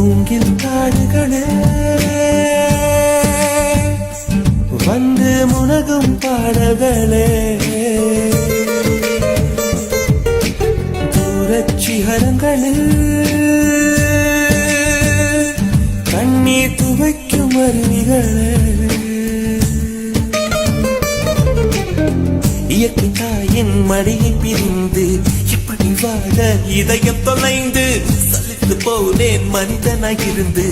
மூங்கில் காடுகளே வந்து முனகும் பாடல்களே தூரச் சிகரங்களில் கண்ணீர் துவைக்கும் அருவிகளே இயற்கை தாயின் மடியை பிரிந்து எப்படி வாழ இதயம் தொலைந்து சலித்து போனேன் மனிதனாயிருந்து